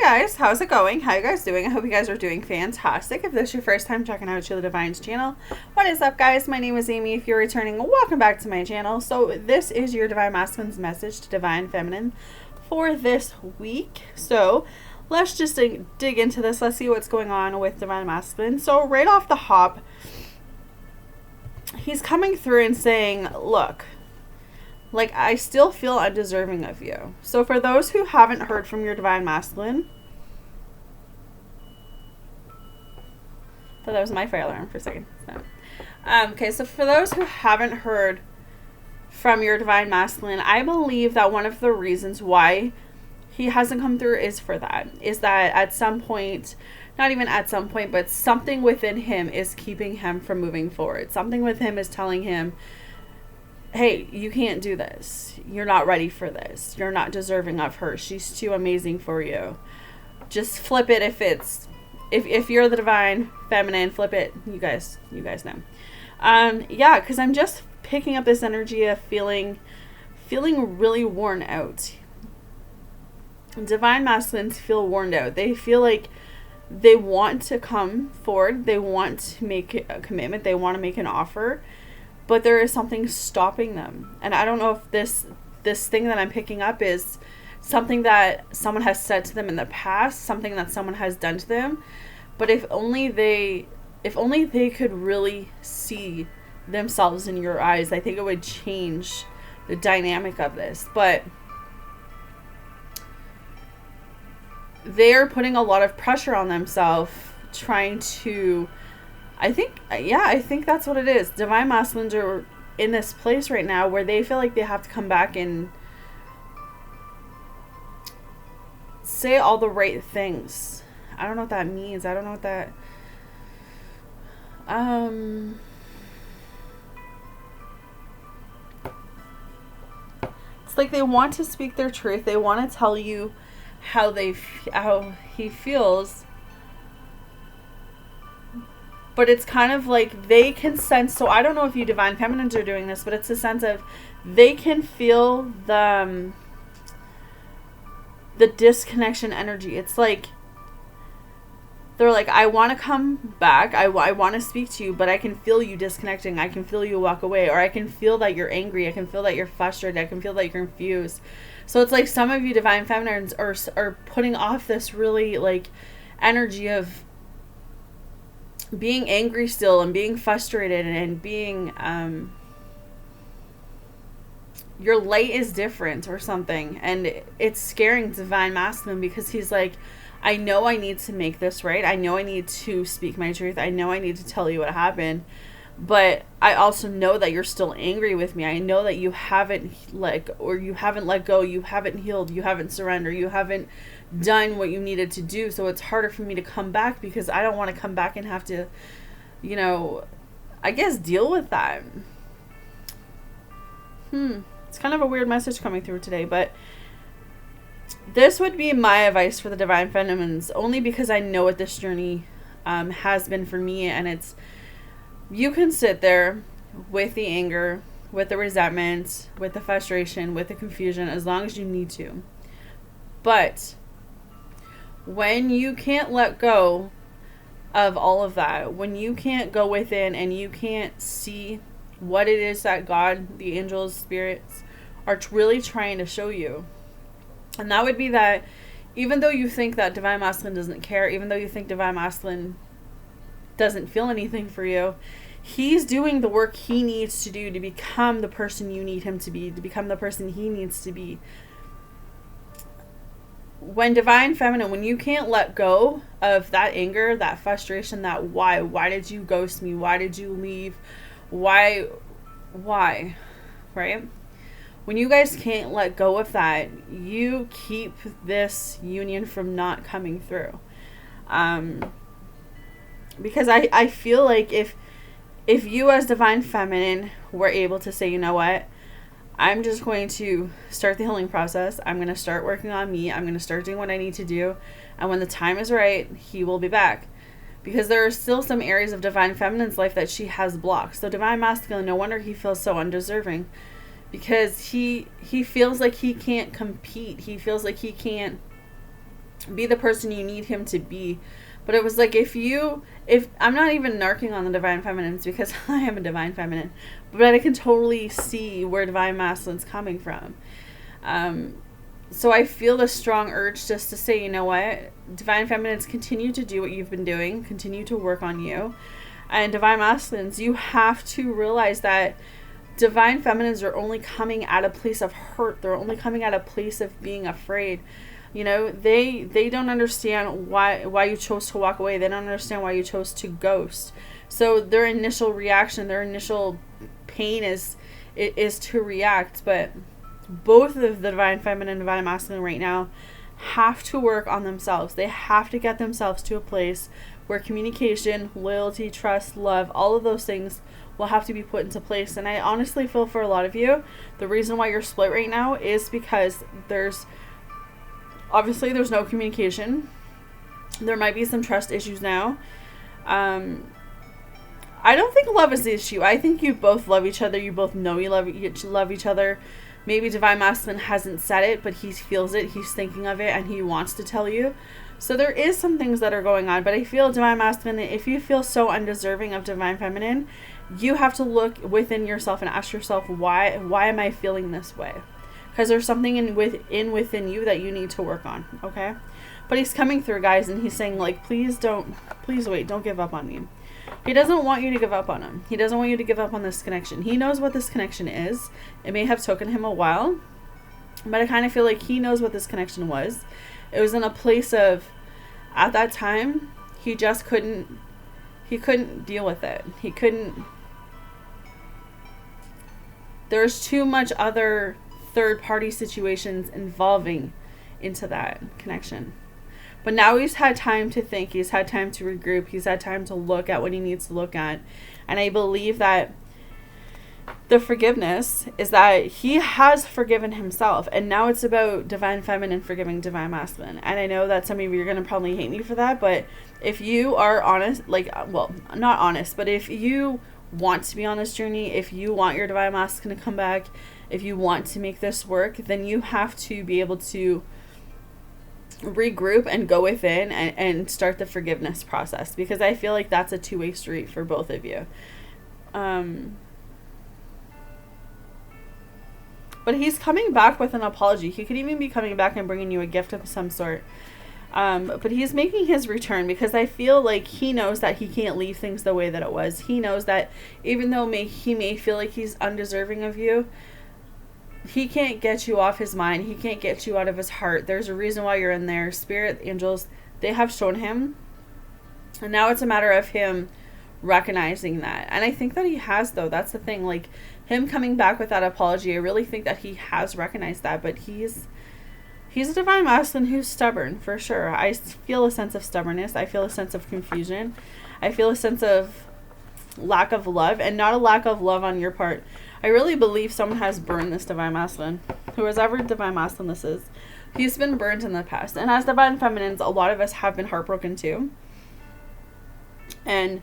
guys, how's it going? How you guys doing? I hope you guys are doing fantastic. If this is your first time checking out Sheila Divine's channel, what is up guys? My name is Amy. If you're returning, welcome back to my channel. So this is your Divine Masculine's message to Divine Feminine for this week. So let's just dig into this. Let's see what's going on with Divine Masculine. So right off the hop, he's coming through and saying, look, like, I still feel undeserving of you. So for those who haven't heard from your Divine Masculine, so that was my fire alarm for a second. Okay, so for those who haven't heard from your Divine Masculine, I believe that one of the reasons why he hasn't come through is that at some point, not even at some point, but something within him is keeping him from moving forward. Something with him is telling him, hey, you can't do this. You're not ready for this. You're not deserving of her. She's too amazing for you. Just flip it if you're the Divine Feminine, flip it. You guys know. Yeah, because I'm just picking up this energy of feeling really worn out. Divine Masculines feel worn out. They feel like they want to come forward. They want to make a commitment. They want to make an offer. But there is something stopping them. And I don't know if this thing that I'm picking up is something that someone has said to them in the past, something that someone has done to them. But if only they could really see themselves in your eyes, I think it would change the dynamic of this. But they're putting a lot of pressure on themselves, trying to, I think that's what it is. Divine Masculines are in this place right now where they feel like they have to come back and say all the right things. I don't know what that means. I don't know what that... It's like they want to speak their truth. They want to tell you how he feels. But it's kind of like they can sense, so I don't know if you Divine Feminines are doing this, but it's a sense of they can feel the disconnection energy. It's like they're like, I want to come back, I want to speak to you, but I can feel you disconnecting. I can feel you walk away, or I can feel that you're angry, I can feel that you're frustrated, I can feel that you're confused. So it's like some of you Divine Feminines are putting off this really like energy of being angry still and being frustrated and being your light is different or something, and it's scaring Divine Masculine because he's like, I know I need to make this right. I know I need to speak my truth. I know I need to tell you what happened, but I also know that you're still angry with me. I know that you haven't let go, you haven't healed, you haven't surrendered, you haven't done what you needed to do. So it's harder for me to come back because I don't want to come back and have to, I guess deal with that. It's kind of a weird message coming through today, but this would be my advice for the Divine Feminines, only because I know what this journey has been for me. And it's, you can sit there with the anger, with the resentment, with the frustration, with the confusion, as long as you need to. But when you can't let go of all of that, when you can't go within and you can't see what it is that God, the angels, spirits are really trying to show you, and that would be that even though you think that Divine Masculine doesn't care, even though you think Divine Masculine doesn't feel anything for you, he's doing the work he needs to do to become the person you need him to become the person he needs to be. When Divine Feminine, when you can't let go of that anger, that frustration, that why did you ghost me? Why did you leave? Why, right? When you guys can't let go of that, you keep this union from not coming through. Because I feel like if you as Divine Feminine were able to say, you know what, I'm just going to start the healing process. I'm going to start working on me. I'm going to start doing what I need to do. And when the time is right, he will be back. Because there are still some areas of Divine Feminine's life that she has blocked. So Divine Masculine, no wonder he feels so undeserving. Because he feels like he can't compete. He feels like he can't be the person you need him to be. But it was like, if I'm not even narking on the divine feminines, because I am a divine feminine, but I can totally see where divine masculine's coming from. So I feel the strong urge just to say, you know what, divine feminines, continue to do what you've been doing, continue to work on you. And divine masculines, you have to realize that divine feminines are only coming at a place of hurt. They're only coming at a place of being afraid. You know, they don't understand why you chose to walk away. They don't understand why you chose to ghost. So their initial reaction, their initial pain is to react. But both of the divine feminine and divine masculine right now have to work on themselves. They have to get themselves to a place where communication, loyalty, trust, love, all of those things will have to be put into place. And I honestly feel for a lot of you, the reason why you're split right now is because there's no communication. There might be some trust issues now. I don't think love is the issue. I think you both love each other. You both know you love each other. Maybe divine masculine hasn't said it, but he feels it. He's thinking of it, and he wants to tell you. So there is some things that are going on. But I feel divine masculine, if you feel so undeserving of divine feminine, you have to look within yourself and ask yourself, why am I feeling this way? Because there's something within you that you need to work on, okay? But he's coming through, guys, and he's saying, like, please wait, don't give up on me. He doesn't want you to give up on him. He doesn't want you to give up on this connection. He knows what this connection is. It may have taken him a while, but I kind of feel like he knows what this connection was. It was in a place of, at that time, he couldn't deal with it. There's too much other third-party situations involving into that connection. But now he's had time to think. He's had time to regroup. He's had time to look at what he needs to look at. And I believe that the forgiveness is that he has forgiven himself. And now it's about divine feminine forgiving divine masculine. And I know that some of you are going to probably hate me for that. But if you are honest, not honest, but if you want to be on this journey, if you want your divine masculine to come back, if you want to make this work, then you have to be able to regroup and go within and start the forgiveness process, because I feel like that's a two-way street for both of you. But he's coming back with an apology. He could even be coming back and bringing you a gift of some sort. But he's making his return because I feel like he knows that he can't leave things the way that it was. He knows that even though he may feel like he's undeserving of you, he can't get you off his mind. He can't get you out of his heart. There's a reason why you're in there. Spirit, angels, they have shown him. And now it's a matter of him recognizing that. And I think that he has, though. That's the thing. Like, him coming back with that apology, I really think that he has recognized that. But he's a divine masculine who's stubborn, for sure. I feel a sense of stubbornness. I feel a sense of confusion. I feel a sense of lack of love, and not a lack of love on your part. I really believe someone has burned this divine masculine. Whoever divine masculine this is, he's been burned in the past. And as divine feminines, a lot of us have been heartbroken too. And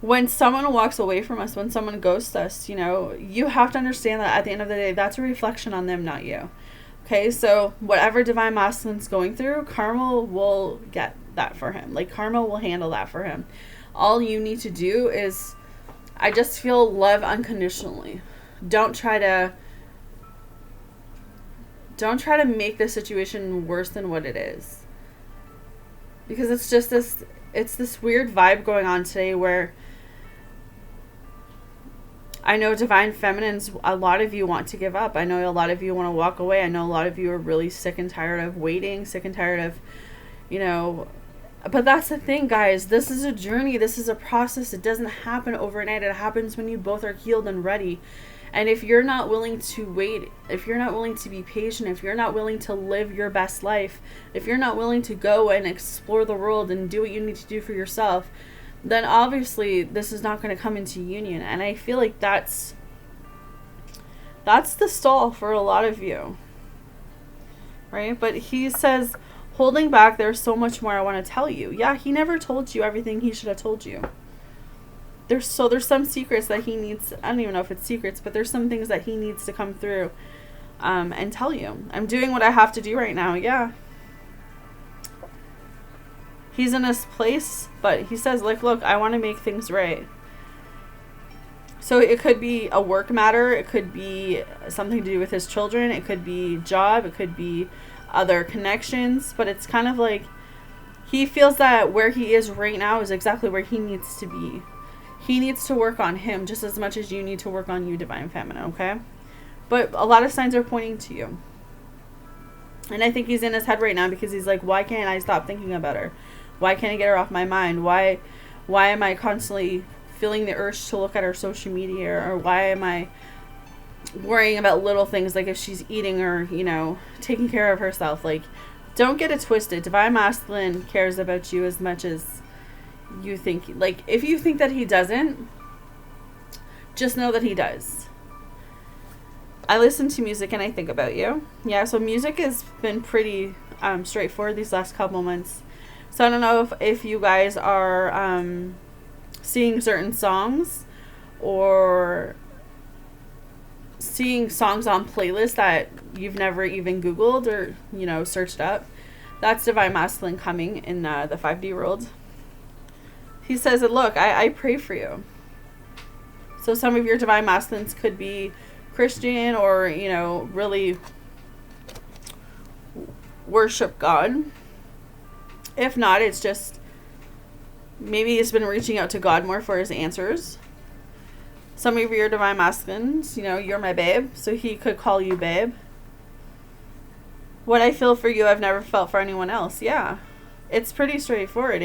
when someone walks away from us, when someone ghosts us, you have to understand that at the end of the day, that's a reflection on them, not you. Okay, so whatever divine masculine's going through, karma will get that for him. Like, karma will handle that for him. All you need to do is, I just feel, love unconditionally. Don't try to make the situation worse than what it is. Because it's just this weird vibe going on today where I know divine feminines, a lot of you want to give up. I know a lot of you want to walk away. I know a lot of you are really sick and tired of waiting, sick and tired of, but that's the thing, guys. This is a journey. This is a process. It doesn't happen overnight. It happens when you both are healed and ready. And if you're not willing to wait, if you're not willing to be patient, if you're not willing to live your best life, if you're not willing to go and explore the world and do what you need to do for yourself, then obviously this is not going to come into union. And I feel like that's the stall for a lot of you. Right? But he says, holding back, there's so much more I want to tell you. Yeah, he never told you everything he should have told you. There's some secrets that he needs. I don't even know if it's secrets, but there's some things that he needs to come through and tell you. I'm doing what I have to do right now. Yeah. he's in this place, but he says, like, look, I want to make things right. So it could be a work matter. It could be something to do with his children. It could be job. It could be other connections. But it's kind of like he feels that where he is right now is exactly where he needs to be. He needs to work on him just as much as you need to work on you, Divine Feminine, okay? But a lot of signs are pointing to you. And I think he's in his head right now because he's like, why can't I stop thinking about her? Why can't I get her off my mind? Why am I constantly feeling the urge to look at her social media? Or why am I worrying about little things like if she's eating or, you know, taking care of herself? Like, don't get it twisted. Divine Masculine cares about you as much as you think. Like, if you think that he doesn't, just know that he does. I listen to music and I think about you. Yeah, so music has been pretty straightforward these last couple months. So I don't know if you guys are seeing certain songs or seeing songs on playlists that you've never even Googled or, you know, searched up. That's Divine Masculine coming in the 5D world. He says, look, I pray for you. So some of your Divine Masculines could be Christian or, you know, really worship God. If not, it's just maybe he's been reaching out to God more for his answers. Some of your Divine Masculines, you know, you're my babe, so he could call you babe. What I feel for you, I've never felt for anyone else. Yeah, it's pretty straightforward.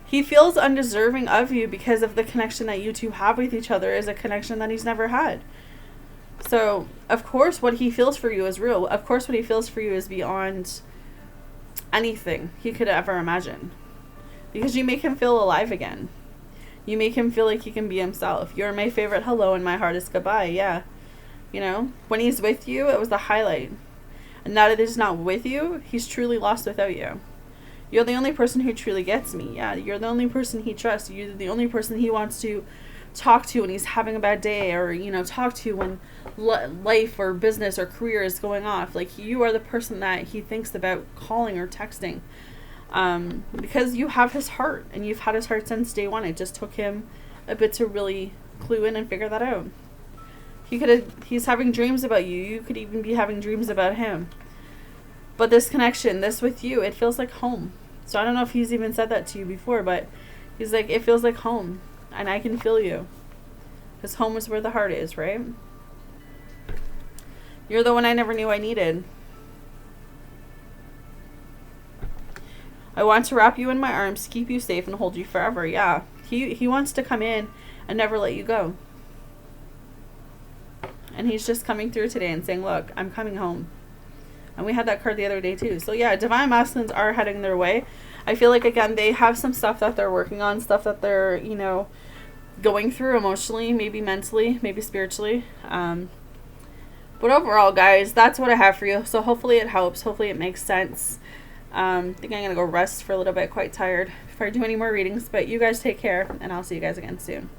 He feels undeserving of you because of the connection that you two have with each other is a connection that he's never had. So, of course, what he feels for you is real. Of course, what he feels for you is beyond anything he could ever imagine. Because you make him feel alive again. You make him feel like he can be himself. You're my favorite hello and my heart is goodbye. Yeah. You know, when he's with you, it was the highlight. And now that he's not with you, he's truly lost without you. You're the only person who truly gets me. Yeah, you're the only person he trusts. You're the only person he wants to talk to when he's having a bad day, or, you know, talk to when life or business or career is going off. Like, you are the person that he thinks about calling or texting. Because you have his heart, and you've had his heart since day one. It just took him a bit to really clue in and figure that out. He's having dreams about you. You could even be having dreams about him. But this connection, this with you, it feels like home. So I don't know if he's even said that to you before, but he's like, it feels like home. And I can feel you. Because home is where the heart is, right? You're the one I never knew I needed. I want to wrap you in my arms, keep you safe, and hold you forever. Yeah. He wants to come in and never let you go. And he's just coming through today and saying, look, I'm coming home. And we had that card the other day too. So yeah, Divine Masculines are heading their way. I feel like, again, they have some stuff that they're working on, stuff that they're, you know, going through emotionally, maybe mentally, maybe spiritually. But overall, guys, that's what I have for you. So hopefully it helps. Hopefully it makes sense. I think I'm going to go rest for a little bit. Quite tired before I do any more readings. But you guys take care, and I'll see you guys again soon.